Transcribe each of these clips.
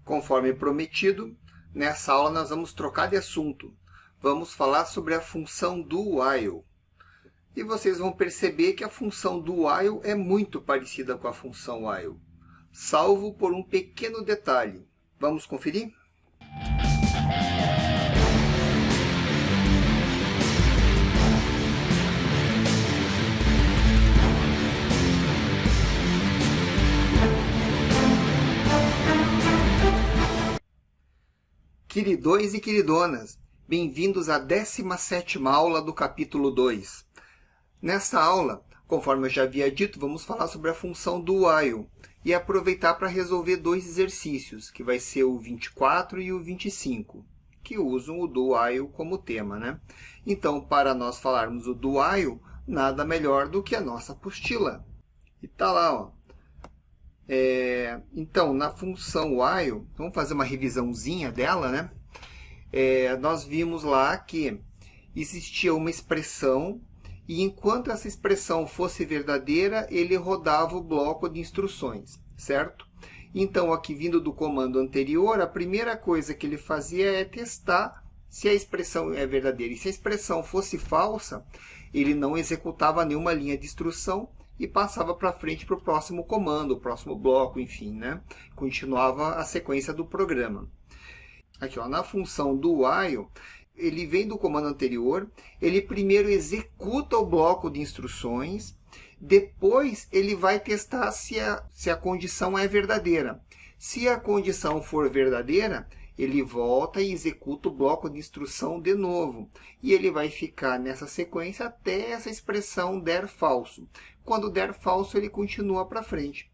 Conforme prometido, nessa aula nós vamos trocar de assunto. Vamos falar sobre a função do while. E vocês vão perceber que a função do while é muito parecida com a função while, salvo por um pequeno detalhe. Vamos conferir? Queridões e queridonas, bem-vindos à 17ª aula do capítulo 2. Nesta aula, conforme eu já havia dito, vamos falar sobre a função do while e aproveitar para resolver dois exercícios, que vai ser o 24 e o 25, que usam o do while como tema, né? Então, para nós falarmos o do while, nada melhor do que a nossa apostila. E tá lá, ó. Então, na função while, vamos fazer uma revisãozinha dela, né? Nós vimos lá que existia uma expressão e enquanto essa expressão fosse verdadeira, ele rodava o bloco de instruções, certo? Então, aqui vindo do comando anterior, a primeira coisa que ele fazia é testar se a expressão é verdadeira. E se a expressão fosse falsa, ele não executava nenhuma linha de instrução e passava para frente para o próximo comando, o próximo bloco, enfim, né? Continuava a sequência do programa. Aqui, ó, na função do while, ele vem do comando anterior, ele primeiro executa o bloco de instruções, depois ele vai testar se a condição é verdadeira. Se a condição for verdadeira, ele volta e executa o bloco de instrução de novo. E ele vai ficar nessa sequência até essa expressão der falso. Quando der falso, ele continua para frente.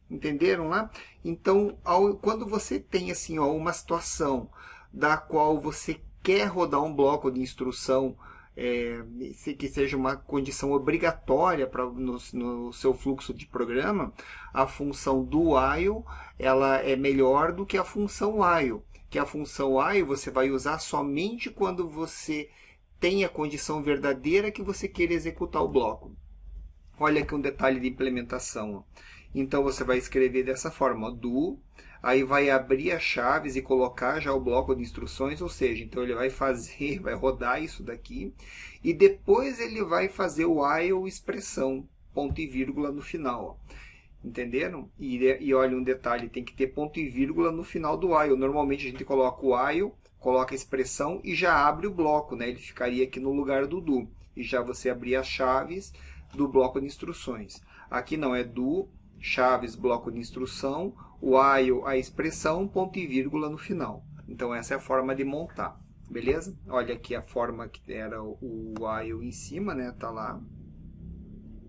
Entenderam lá? Então, quando você tem assim, ó, uma situação da qual você quer rodar um bloco de instrução que seja uma condição obrigatória no seu fluxo de programa, a função do while ela é melhor do que a função while. Que a função while você vai usar somente quando você tem a condição verdadeira que você queira executar o bloco. Olha aqui um detalhe de implementação. Então, você vai escrever dessa forma, do, aí vai abrir as chaves e colocar já o bloco de instruções, ou seja, então ele vai vai rodar isso daqui, e depois ele vai fazer o while expressão, ponto e vírgula no final. Ó. Entenderam? E olha um detalhe, tem que ter ponto e vírgula no final do while. Normalmente a gente coloca o while, coloca a expressão e já abre o bloco, né? Ele ficaria aqui no lugar do do. E já você abrir as chaves do bloco de instruções. Aqui não, é do, chaves, bloco de instrução, while, a expressão, ponto e vírgula no final. Então essa é a forma de montar, beleza? Olha aqui a forma que era o while em cima, né? Tá lá.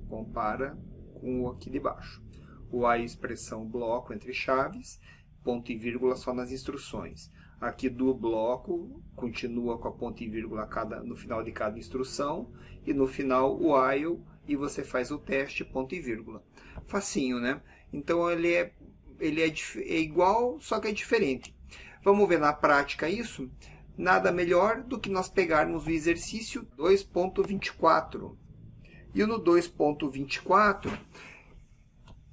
Compara com o aqui de baixo. O while, expressão, bloco entre chaves, ponto e vírgula só nas instruções. Aqui do bloco, continua com a ponto e vírgula no final de cada instrução. E no final, o while, e você faz o teste, ponto e vírgula. Facinho, né? Então, ele é igual, só que é diferente. Vamos ver na prática isso? Nada melhor do que nós pegarmos o exercício 2.24. E no 2.24...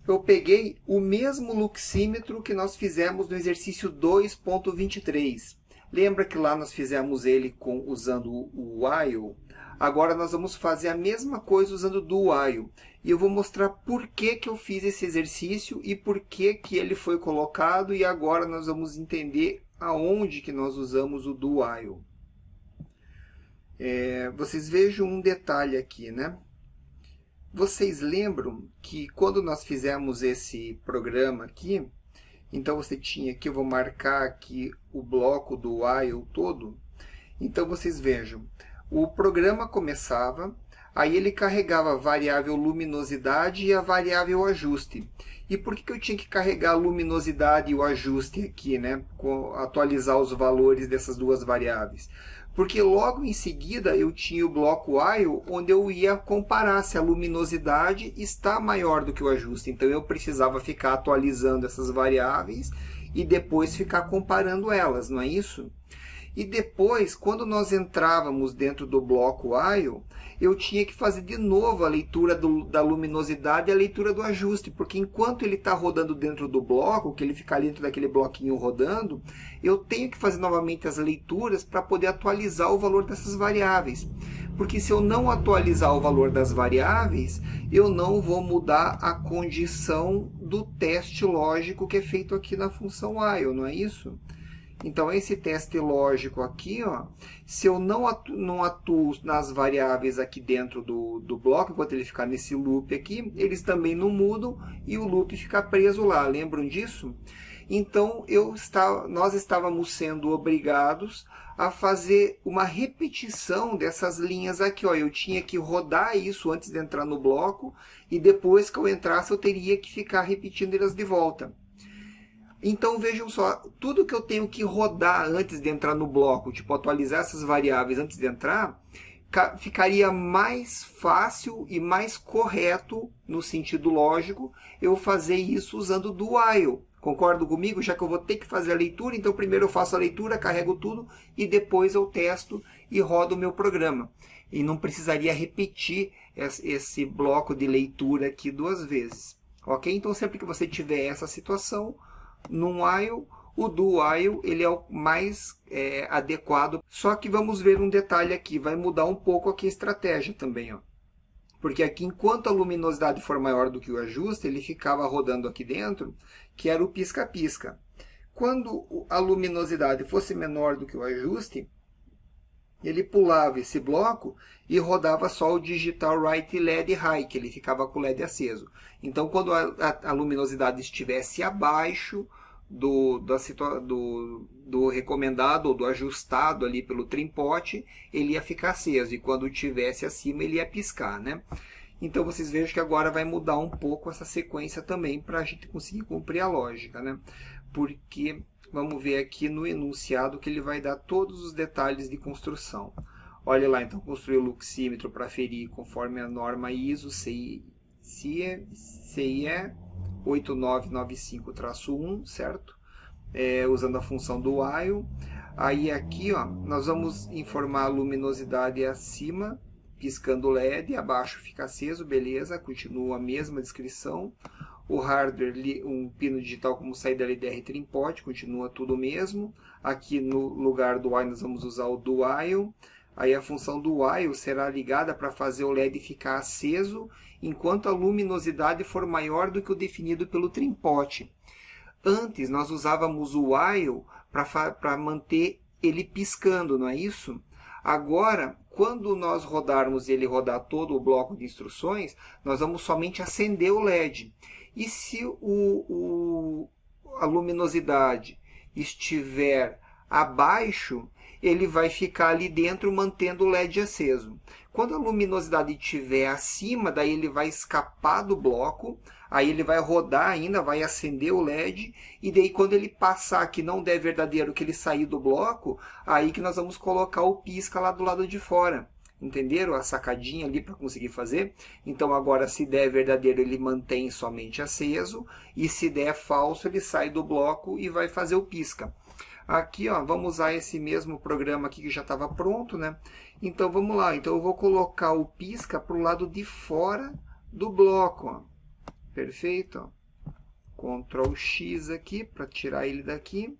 eu peguei o mesmo luxímetro que nós fizemos no exercício 2.23. Lembra que lá nós fizemos ele usando o while? Agora nós vamos fazer a mesma coisa usando o do while. E eu vou mostrar por que eu fiz esse exercício e por que ele foi colocado. E agora nós vamos entender aonde que nós usamos o do while. Vocês vejam um detalhe aqui, né? Vocês lembram que quando nós fizemos esse programa aqui, então você tinha aqui, eu vou marcar aqui o bloco do while todo. Então vocês vejam, o programa começava, aí ele carregava a variável luminosidade e a variável ajuste. E por que eu tinha que carregar a luminosidade e o ajuste aqui, né? Atualizar os valores dessas duas variáveis? Porque logo em seguida eu tinha o bloco while, onde eu ia comparar se a luminosidade está maior do que o ajuste. Então eu precisava ficar atualizando essas variáveis e depois ficar comparando elas, não é isso? E depois, quando nós entrávamos dentro do bloco while, eu tinha que fazer de novo a leitura da luminosidade e a leitura do ajuste, porque enquanto ele está rodando dentro do bloco, que ele fica dentro daquele bloquinho rodando, eu tenho que fazer novamente as leituras para poder atualizar o valor dessas variáveis. Porque se eu não atualizar o valor das variáveis, eu não vou mudar a condição do teste lógico que é feito aqui na função while, não é isso? Então, esse teste lógico aqui, ó, se eu não atuo nas variáveis aqui dentro do bloco, enquanto ele ficar nesse loop aqui, eles também não mudam e o loop fica preso lá. Lembram disso? Então, nós estávamos sendo obrigados a fazer uma repetição dessas linhas aqui. Ó. Eu tinha que rodar isso antes de entrar no bloco e depois que eu entrasse eu teria que ficar repetindo elas de volta. Então, vejam só, tudo que eu tenho que rodar antes de entrar no bloco, tipo atualizar essas variáveis antes de entrar, ficaria mais fácil e mais correto, no sentido lógico, eu fazer isso usando do while. Concordam comigo? Já que eu vou ter que fazer a leitura, então primeiro eu faço a leitura, carrego tudo e depois eu testo e rodo o meu programa. E não precisaria repetir esse bloco de leitura aqui duas vezes. Ok? Então, sempre que você tiver essa situação, no while, o do while ele é o mais adequado. Só que vamos ver um detalhe aqui, vai mudar um pouco aqui a estratégia também. Ó. Porque aqui, enquanto a luminosidade for maior do que o ajuste, ele ficava rodando aqui dentro, que era o pisca-pisca. Quando a luminosidade fosse menor do que o ajuste, ele pulava esse bloco e rodava só o digital right LED high, que ele ficava com o LED aceso. Então, quando a luminosidade estivesse abaixo do recomendado ou do ajustado ali pelo trimpote, ele ia ficar aceso. E quando estivesse acima, ele ia piscar, né? Então, vocês vejam que agora vai mudar um pouco essa sequência também para a gente conseguir cumprir a lógica, né? Porque vamos ver aqui no enunciado que ele vai dar todos os detalhes de construção. Olha lá, então, construir o luxímetro para ferir conforme a norma ISO CIE 8995-1, certo? Usando a função do while. Aí aqui, ó, nós vamos informar a luminosidade acima, piscando LED, abaixo fica aceso, beleza, continua a mesma descrição. O hardware, um pino digital como saída LDR trimpote, continua tudo o mesmo. Aqui no lugar do while nós vamos usar o do while. Aí a função do while será ligada para fazer o LED ficar aceso enquanto a luminosidade for maior do que o definido pelo trimpote. Antes nós usávamos o while para manter ele piscando, não é isso? Agora, quando nós rodarmos ele rodar todo o bloco de instruções, nós vamos somente acender o LED. E se a luminosidade estiver abaixo, ele vai ficar ali dentro mantendo o LED aceso. Quando a luminosidade estiver acima, daí ele vai escapar do bloco, aí ele vai rodar ainda, vai acender o LED, e daí quando ele passar que não der verdadeiro que ele sair do bloco, aí que nós vamos colocar o pisca lá do lado de fora. Entenderam a sacadinha ali para conseguir fazer? Então agora se der verdadeiro ele mantém somente aceso, e se der falso ele sai do bloco e vai fazer o pisca. Aqui, ó, vamos usar esse mesmo programa aqui que já estava pronto, né? Então, vamos lá. Então, eu vou colocar o pisca para o lado de fora do bloco, ó. Perfeito? Ó. Ctrl X aqui para tirar ele daqui.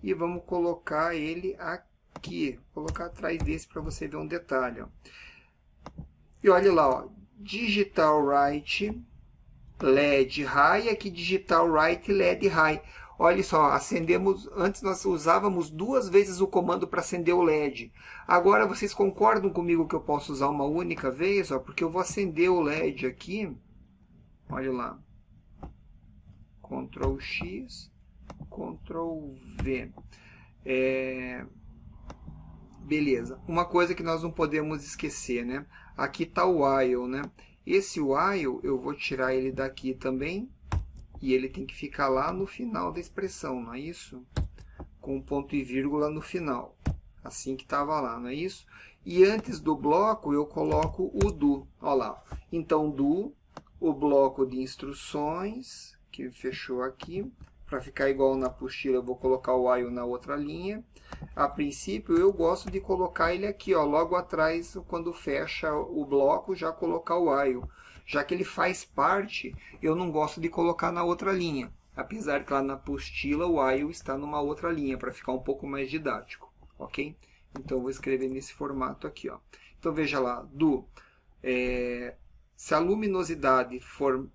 E vamos colocar ele aqui. Vou colocar atrás desse para você ver um detalhe, ó. E olha lá, ó. Digital Right LED High. Aqui, Digital Right LED High. Olha só, acendemos, antes nós usávamos 2 vezes o comando para acender o LED. Agora vocês concordam comigo que eu posso usar uma única vez? Ó, porque eu vou acender o LED aqui. Olha lá. Ctrl X, Ctrl V. Beleza. Uma coisa que nós não podemos esquecer, né? Aqui está o while, né? Esse while eu vou tirar ele daqui também. E ele tem que ficar lá no final da expressão, não é isso? Com um ponto e vírgula no final. Assim que estava lá, não é isso? E antes do bloco eu coloco o do. Olha lá. Então, do, o bloco de instruções, que fechou aqui. Para ficar igual na apostila, eu vou colocar o while na outra linha. a princípio eu gosto de colocar ele aqui, ó, logo atrás, quando fecha o bloco, já colocar o while. Já que ele faz parte, eu não gosto de colocar na outra linha. Apesar que lá na apostila o while está numa outra linha, para ficar um pouco mais didático, ok? Então, eu vou escrever nesse formato aqui, ó. Então, veja lá, se a luminosidade for...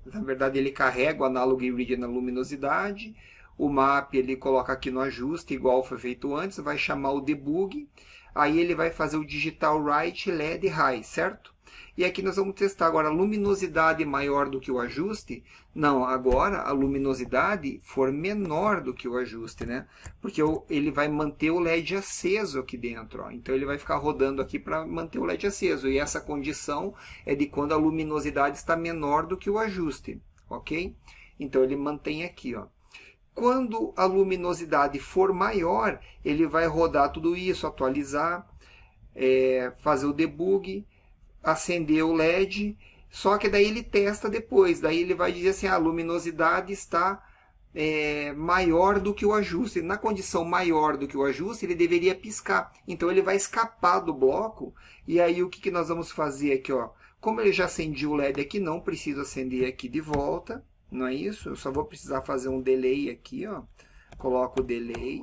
na verdade, ele carrega o análogo e read na luminosidade. O map ele coloca aqui no ajuste, igual foi feito antes. Vai chamar o debug. Aí ele vai fazer o digital write LED high, certo? E aqui nós vamos testar agora a luminosidade maior do que o ajuste. Não, agora a luminosidade for menor do que o ajuste, né? Porque ele vai manter o LED aceso aqui dentro, ó. Então ele vai ficar rodando aqui para manter o LED aceso. E essa condição é de quando a luminosidade está menor do que o ajuste, ok? Então ele mantém aqui, ó. Quando a luminosidade for maior, ele vai rodar tudo isso, atualizar, fazer o debug, acender o LED, só que daí ele testa depois, daí ele vai dizer assim, a luminosidade está maior do que o ajuste. Na condição maior do que o ajuste, ele deveria piscar, então ele vai escapar do bloco, e aí o que nós vamos fazer aqui, ó? Como ele já acendeu o LED aqui, não preciso acender aqui de volta, não é isso? Eu só vou precisar fazer um delay aqui, ó. Coloco o delay.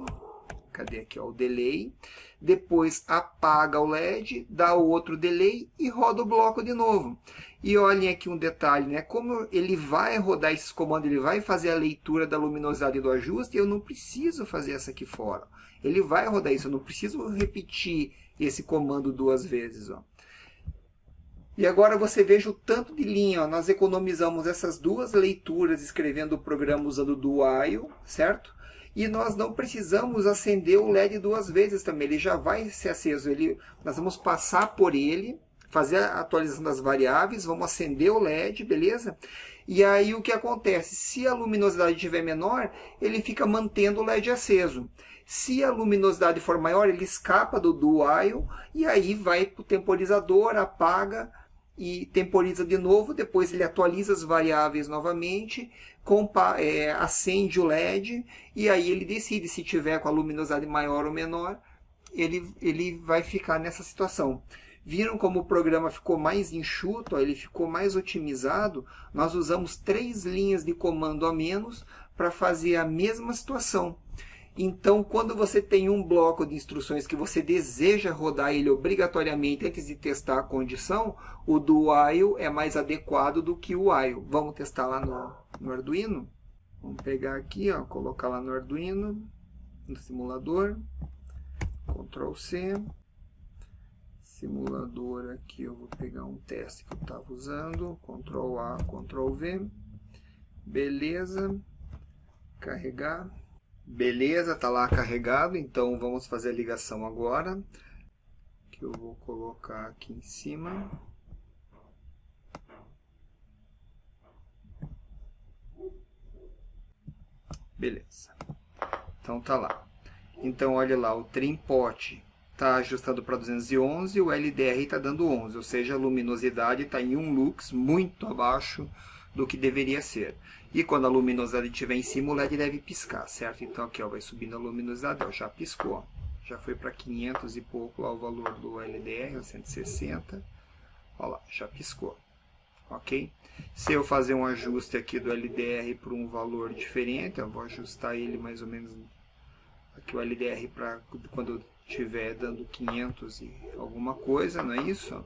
Cadê aqui, ó, o delay? Depois apaga o LED, dá o outro delay e roda o bloco de novo. E olhem aqui um detalhe, né? Como ele vai rodar esses comandos, ele vai fazer a leitura da luminosidade do ajuste, eu não preciso fazer essa aqui fora. Ele vai rodar isso, eu não preciso repetir esse comando duas vezes, ó. E agora você veja o tanto de linha, ó. Nós economizamos essas duas leituras escrevendo o programa usando do while, certo? E nós não precisamos acender o LED duas vezes também, ele já vai ser aceso. Nós vamos passar por ele, fazer a atualização das variáveis, vamos acender o LED, beleza? E aí o que acontece? Se a luminosidade estiver menor, ele fica mantendo o LED aceso. Se a luminosidade for maior, ele escapa do while e aí vai para o temporizador, apaga e temporiza de novo, depois ele atualiza as variáveis novamente, acende o LED e aí ele decide se tiver com a luminosidade maior ou menor, ele vai ficar nessa situação. Viram como o programa ficou mais enxuto, ó, ele ficou mais otimizado? Nós usamos 3 linhas de comando a menos para fazer a mesma situação. Então, quando você tem um bloco de instruções que você deseja rodar ele obrigatoriamente antes de testar a condição, o do while é mais adequado do que o while. Vamos testar lá no Arduino? Vamos pegar aqui, ó, colocar lá no Arduino, no simulador, Ctrl C, simulador aqui, eu vou pegar um teste que eu estava usando, Ctrl A, Ctrl V, beleza, carregar. Beleza, tá lá carregado, então vamos fazer a ligação agora, que eu vou colocar aqui em cima. Beleza, então tá lá. Então olha lá, o trim-pot está ajustado para 211 e o LDR está dando 11, ou seja, a luminosidade está em 1 lux, muito abaixo do que deveria ser. E quando a luminosidade estiver em cima, o LED deve piscar, certo? Então aqui, ó, vai subindo a luminosidade, ó, já piscou, ó. Já foi para 500 e pouco lá o valor do LDR, 160. Ó lá, já piscou, ok? Se eu fazer um ajuste aqui do LDR para um valor diferente, eu vou ajustar ele mais ou menos aqui o LDR para quando estiver dando 500 e alguma coisa, não é isso?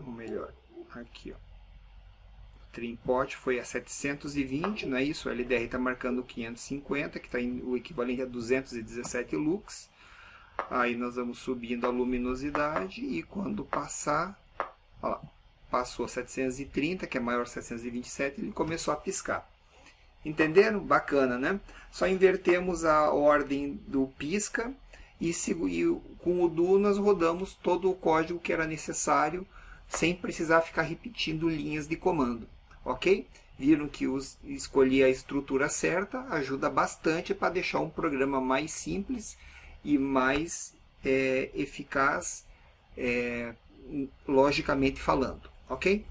Ou melhor, aqui, ó. O trim-pot foi a 720, não é isso? O LDR está marcando 550, que está o equivalente a 217 lux. Aí nós vamos subindo a luminosidade e quando passar, ó lá, passou a 730, que é maior que 727, ele começou a piscar. Entenderam? Bacana, né? Só invertemos a ordem do pisca e com o do nós rodamos todo o código que era necessário sem precisar ficar repetindo linhas de comando, ok? Viram que escolher a estrutura certa ajuda bastante para deixar um programa mais simples e mais eficaz, logicamente falando, ok?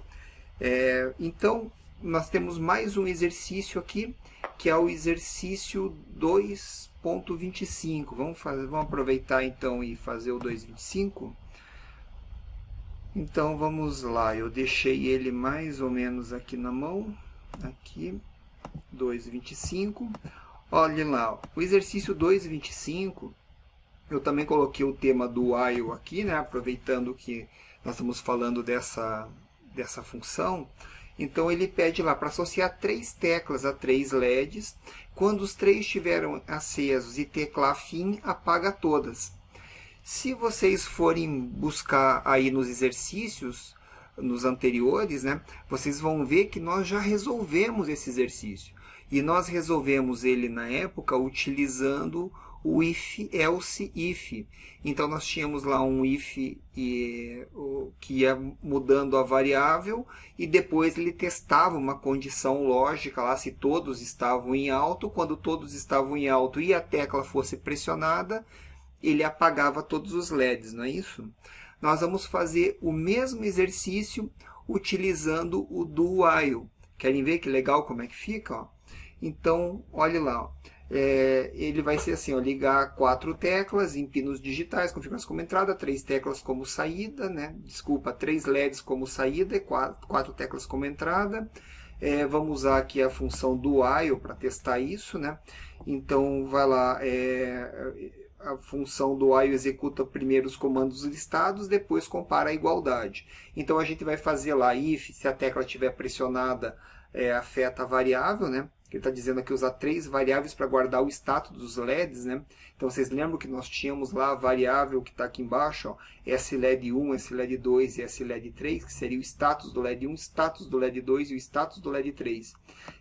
Então, nós temos mais um exercício aqui, que é o exercício 2.25. Vamos aproveitar então e fazer o 2.25. Então vamos lá, eu deixei ele mais ou menos aqui na mão, aqui, 2.25. Olha lá, o exercício 2.25, eu também coloquei o tema do while aqui, né, aproveitando que nós estamos falando dessa função. Então ele pede lá para associar 3 teclas a 3 LEDs. Quando os 3 estiverem acesos e tecla fim, apaga todas. Se vocês forem buscar aí nos exercícios, nos anteriores, né, vocês vão ver que nós já resolvemos esse exercício. E nós resolvemos ele na época utilizando o if, else, if. Então nós tínhamos lá um if que ia mudando a variável e depois ele testava uma condição lógica lá se todos estavam em alto. Quando todos estavam em alto e a tecla fosse pressionada, ele apagava todos os LEDs, não é isso? Nós vamos fazer o mesmo exercício utilizando o do while. Querem ver que legal como é que fica? Ó? Então, olha lá. Ele vai ser assim, ó, ligar 4 teclas em pinos digitais, configuração como entrada, 3 teclas como saída, né? Desculpa, 3 LEDs como saída e 4 teclas como entrada. Vamos usar aqui a função do while para testar isso, né? Então, vai lá, a função do while executa primeiro os comandos listados, depois compara a igualdade. Então a gente vai fazer lá if, se a tecla estiver pressionada, afeta a variável, né? Ele está dizendo aqui usar 3 variáveis para guardar o status dos LEDs, né? Então vocês lembram que nós tínhamos lá a variável que está aqui embaixo, ó, SLED1, SLED2 e SLED3, que seria o status do LED1, status do LED2 e o status do LED3.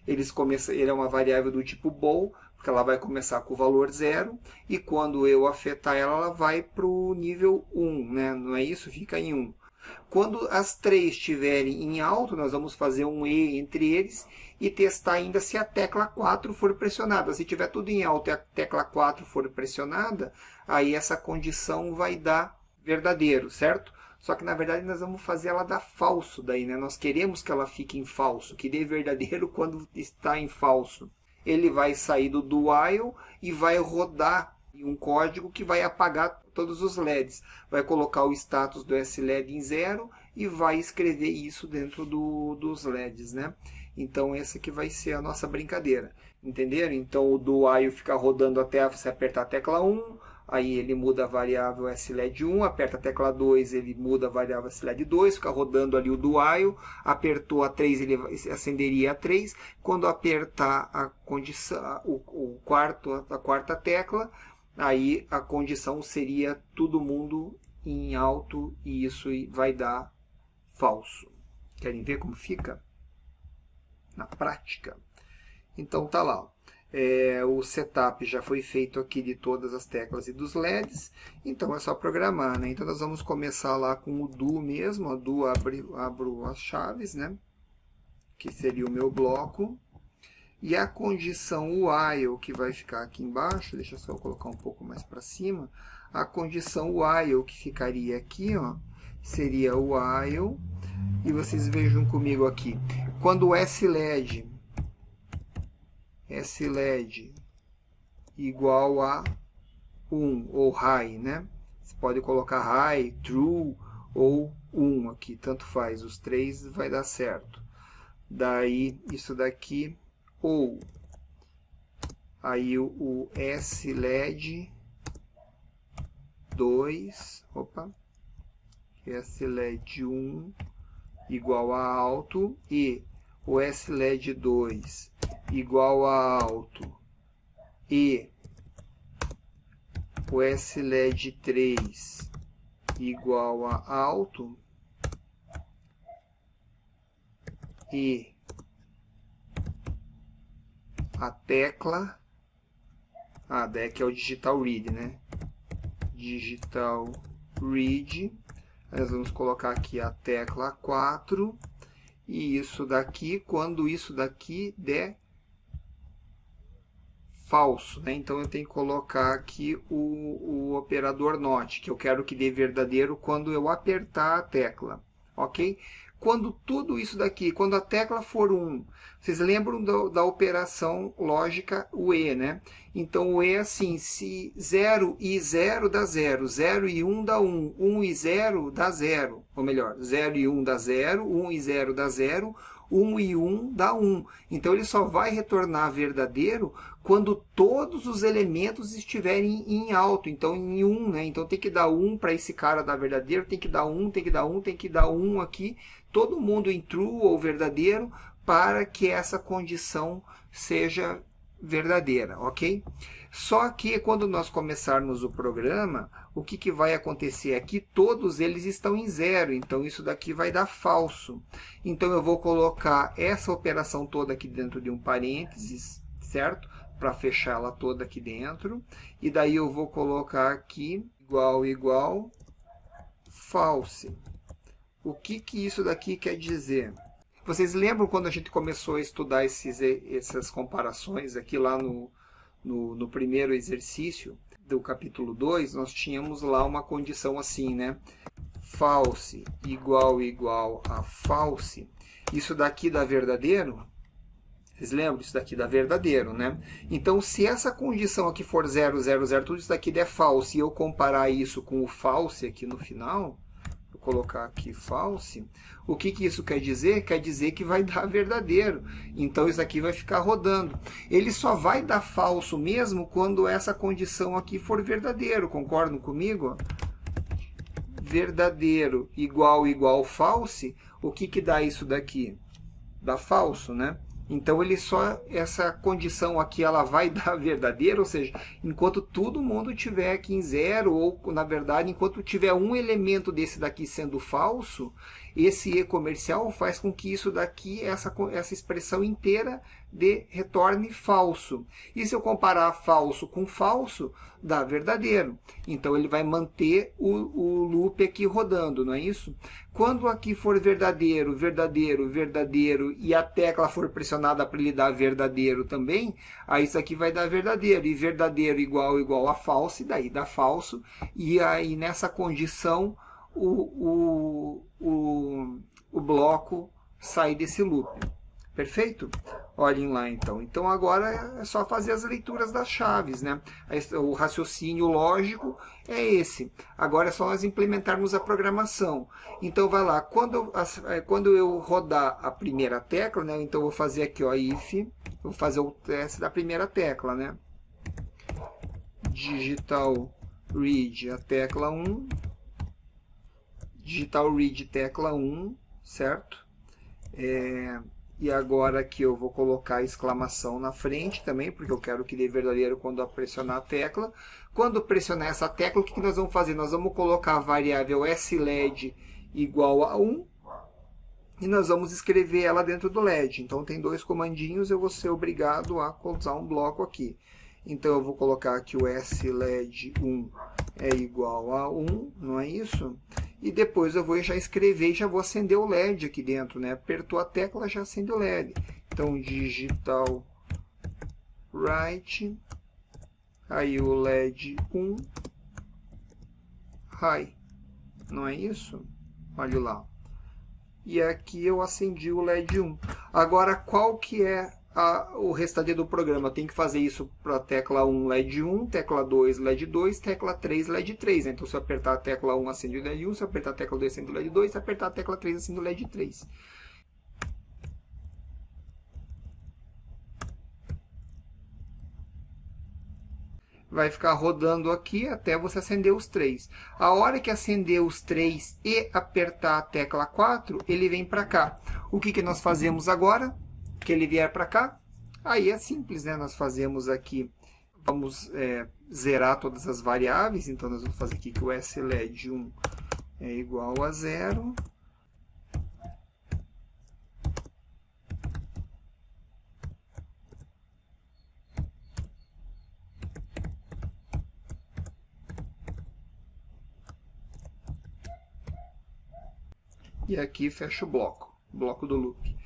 Ele é uma variável do tipo bool, porque ela vai começar com o valor 0, e quando eu afetar ela, ela vai para o nível 1, né? Não é isso? Fica em 1. Quando as 3 estiverem em alto, nós vamos fazer um E entre eles e testar ainda se a tecla 4 for pressionada. Se tiver tudo em alto e a tecla 4 for pressionada, aí essa condição vai dar verdadeiro, certo? Só que na verdade nós vamos fazer ela dar falso daí, né? Nós queremos que ela fique em falso, que dê verdadeiro quando está em falso. Ele vai sair do while e vai rodar um código que vai apagar todos os LEDs. Vai colocar o status do SLED em 0 e vai escrever isso dentro dos LEDs, né? Então essa que vai ser a nossa brincadeira. Entenderam? Então o do while fica rodando até você apertar a tecla 1, aí ele muda a variável SLED1, aperta a tecla 2, ele muda a variável SLED2, fica rodando ali o do while, apertou a 3, ele acenderia a 3, quando apertar a condição, a quarta tecla, aí a condição seria todo mundo em alto e isso vai dar falso. Querem ver como fica? Na prática. Então tá lá. O setup já foi feito aqui de todas as teclas e dos LEDs. Então é só programar, né? Então nós vamos começar lá com o do mesmo. O do abro as chaves, né? Que seria o meu bloco. E a condição while, que vai ficar aqui embaixo, deixa eu só colocar um pouco mais para cima. A condição while, que ficaria aqui, ó, seria o while. E vocês vejam comigo aqui. Quando o SLED igual a 1, ou high, né? Você pode colocar high, true ou 1 aqui, tanto faz. Os 3 vai dar certo. Daí, isso daqui... ou aí o SLED 2, SLED 1 igual a alto e o SLED 2 igual a alto e o SLED 3 igual a alto e a tecla, daí aqui é o Digital Read, né? Digital Read, nós vamos colocar aqui a tecla 4, e isso daqui, quando isso daqui der falso, né? Então eu tenho que colocar aqui o operador NOT, que eu quero que dê verdadeiro quando eu apertar a tecla, ok? quando tudo isso daqui, quando a tecla for 1, vocês lembram da operação lógica o E, né? Então o E é assim, se 0 e 0 dá 0, 0 e 1 dá 1, 1 e 0 dá 0, ou melhor, 0 e 1 dá 0, 1 e 0 dá 0, 1 e 1 dá 1. Então ele só vai retornar verdadeiro quando todos os elementos estiverem em alto, então em 1, né? Então tem que dar 1 para esse cara dar verdadeiro, tem que dar 1, tem que dar 1, tem que dar 1 aqui, todo mundo em true ou verdadeiro, para que essa condição seja verdadeira, ok? Só que quando nós começarmos o programa, o que vai acontecer aqui? Todos eles estão em 0, então isso daqui vai dar falso. Então eu vou colocar essa operação toda aqui dentro de um parênteses, certo? Para fechar ela toda aqui dentro. E daí eu vou colocar aqui igual, igual, false. O que isso daqui quer dizer? Vocês lembram quando a gente começou a estudar essas comparações aqui lá no primeiro exercício do capítulo 2, nós tínhamos lá uma condição assim, né? False igual, igual a false. Isso daqui dá verdadeiro? Vocês lembram? Isso daqui dá verdadeiro, né? Então, se essa condição aqui for 0, 0, 0, tudo isso daqui der false, e eu comparar isso com o false aqui no final, vou colocar aqui false, o que isso quer dizer? Quer dizer que vai dar verdadeiro. Então, isso aqui vai ficar rodando. Ele só vai dar falso mesmo quando essa condição aqui for verdadeiro. Concordam comigo? Verdadeiro igual, igual, false. O que dá isso daqui? Dá falso, né? Então, essa condição aqui ela vai dar verdadeiro, ou seja, enquanto todo mundo estiver aqui em 0, ou na verdade, enquanto tiver um elemento desse daqui sendo falso, esse E comercial faz com que isso daqui, essa expressão inteira, retorne falso. E se eu comparar falso com falso, dá verdadeiro. Então, ele vai manter o loop aqui rodando, não é isso? Quando aqui for verdadeiro, verdadeiro, verdadeiro, e a tecla for pressionada para ele dar verdadeiro também, aí isso aqui vai dar verdadeiro. E verdadeiro igual, igual a falso, e daí dá falso. E aí, nessa condição, o bloco sai desse loop. Perfeito? Olhem lá, então. Então, agora é só fazer as leituras das chaves, né? O raciocínio lógico é esse. Agora é só nós implementarmos a programação. Então, vai lá. Quando eu rodar a primeira tecla, né? Então, eu vou fazer aqui, ó, if. Vou fazer o teste da primeira tecla, né? Digital read, a tecla 1. Digital read, tecla 1, certo? E agora aqui eu vou colocar a exclamação na frente também, porque eu quero que dê verdadeiro quando eu pressionar a tecla. Quando pressionar essa tecla, o que nós vamos fazer? Nós vamos colocar a variável sled igual a 1, e nós vamos escrever ela dentro do LED. Então tem dois comandinhos, eu vou ser obrigado a usar um bloco aqui. Então eu vou colocar aqui o sled1 é igual a 1, não é isso? E depois eu vou já escrever e já vou acender o LED aqui dentro, né? Apertou a tecla, já acende o LED. Então, digital write, aí o LED 1, high, não é isso? Olha lá. E aqui eu acendi o LED 1. Agora, qual que é o restante do programa? Eu tenho que fazer isso para a tecla 1, LED 1, tecla 2, LED 2, tecla 3, LED 3. Então, se eu apertar a tecla 1, acende o LED 1, se eu apertar a tecla 2, acende o LED 2, se eu apertar a tecla 3, acende o LED 3. Vai ficar rodando aqui até você acender os 3. A hora que acender os 3 e apertar a tecla 4, ele vem para cá. O que nós fazemos agora? Que ele vier para cá? Aí é simples, né? Nós fazemos aqui, vamos zerar todas as variáveis. Então, nós vamos fazer aqui que o sled1 é igual a 0. E aqui fecha o bloco do loop.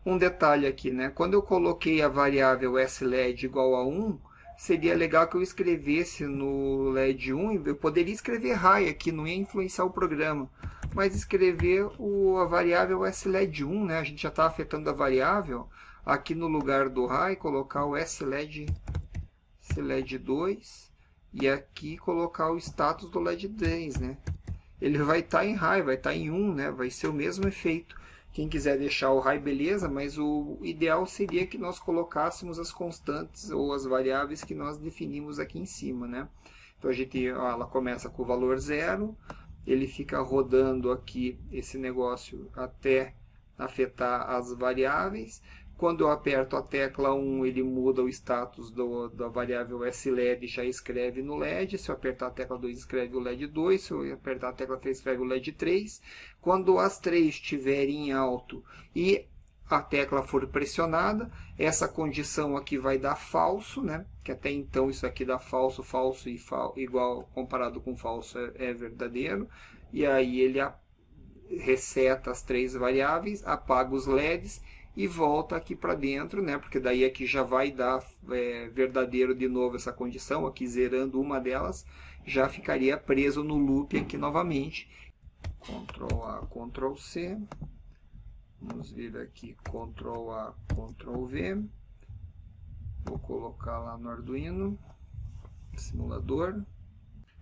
Um detalhe aqui, né? Quando eu coloquei a variável sled igual a 1, seria legal que eu escrevesse no LED 1, eu poderia escrever high aqui, não ia influenciar o programa. mas escrever a variável sled1, né? A gente já está afetando a variável. Aqui no lugar do array, colocar o sled2 e aqui colocar o status do led10, né? Ele vai estar em array, vai estar em 1, né? Vai ser o mesmo efeito. Quem quiser deixar o array, beleza, mas o ideal seria que nós colocássemos as constantes ou as variáveis que nós definimos aqui em cima, né? Então, ela começa com o valor 0, ele fica rodando aqui esse negócio até afetar as variáveis. Quando eu aperto a tecla 1, ele muda o status da variável sled e já escreve no LED. Se eu apertar a tecla 2, escreve o LED2. Se eu apertar a tecla 3, escreve o LED3. Quando as três estiverem em alto e a tecla for pressionada, essa condição aqui vai dar falso, né? Que até então isso aqui dá falso, falso e igual comparado com falso é verdadeiro. E aí ele reseta as três variáveis, apaga os LEDs e volta aqui para dentro, né? Porque daí aqui já vai dar verdadeiro de novo essa condição, aqui zerando uma delas, já ficaria preso no loop aqui novamente. Ctrl A, Ctrl C, vamos vir aqui, Ctrl A, Ctrl V, vou colocar lá no Arduino, simulador,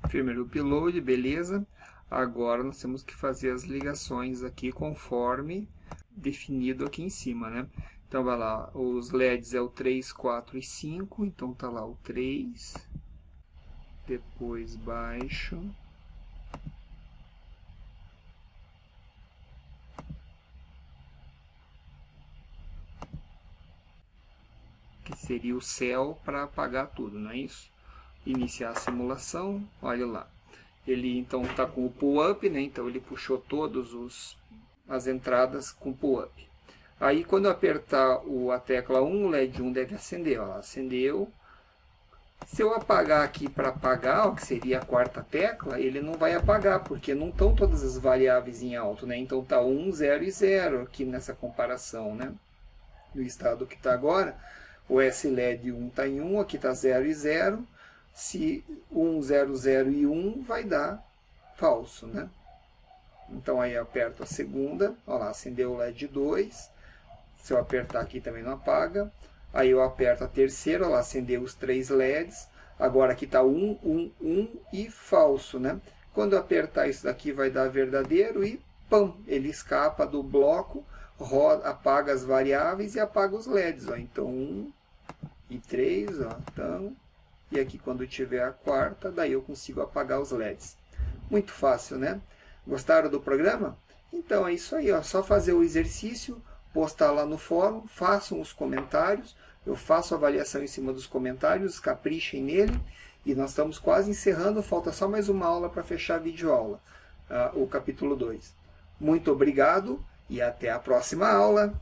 firmware upload, beleza. Agora nós temos que fazer as ligações aqui conforme definido aqui em cima, né? Então vai lá, os LEDs é o 3, 4 e 5, então tá lá o 3, depois baixo, que seria o céu para apagar tudo, não é isso? Iniciar a simulação, olha lá. Ele então está com o pull-up, né? Então ele puxou todas as entradas com pull-up. Aí quando eu apertar a tecla 1, o LED 1 deve acender. Ó, acendeu. Se eu apagar aqui para apagar, ó, que seria a quarta tecla, ele não vai apagar, porque não estão todas as variáveis em alto, né? Então está 1, 0 e 0 aqui nessa comparação, né? No estado que está agora, o SLED 1 está em 1, aqui está 0 e 0. Se 1, 0, 0 e 1 vai dar falso, né? Então aí eu aperto a segunda, olha lá, acendeu o LED 2. Se eu apertar aqui também não apaga. Aí eu aperto a terceira, olha lá, acendeu os 3 LEDs. Agora aqui está 1, 1, 1 e falso, né? Quando eu apertar isso daqui vai dar verdadeiro e pam, ele escapa do bloco, roda, apaga as variáveis e apaga os LEDs. Ó. Então 1 e 3, ó, então... E aqui quando tiver a quarta, daí eu consigo apagar os LEDs. Muito fácil, né? Gostaram do programa? Então é isso aí, ó. Só fazer o exercício, postar lá no fórum, façam os comentários. Eu faço a avaliação em cima dos comentários, caprichem nele. E nós estamos quase encerrando, falta só mais uma aula para fechar a videoaula, o capítulo 2. Muito obrigado e até a próxima aula.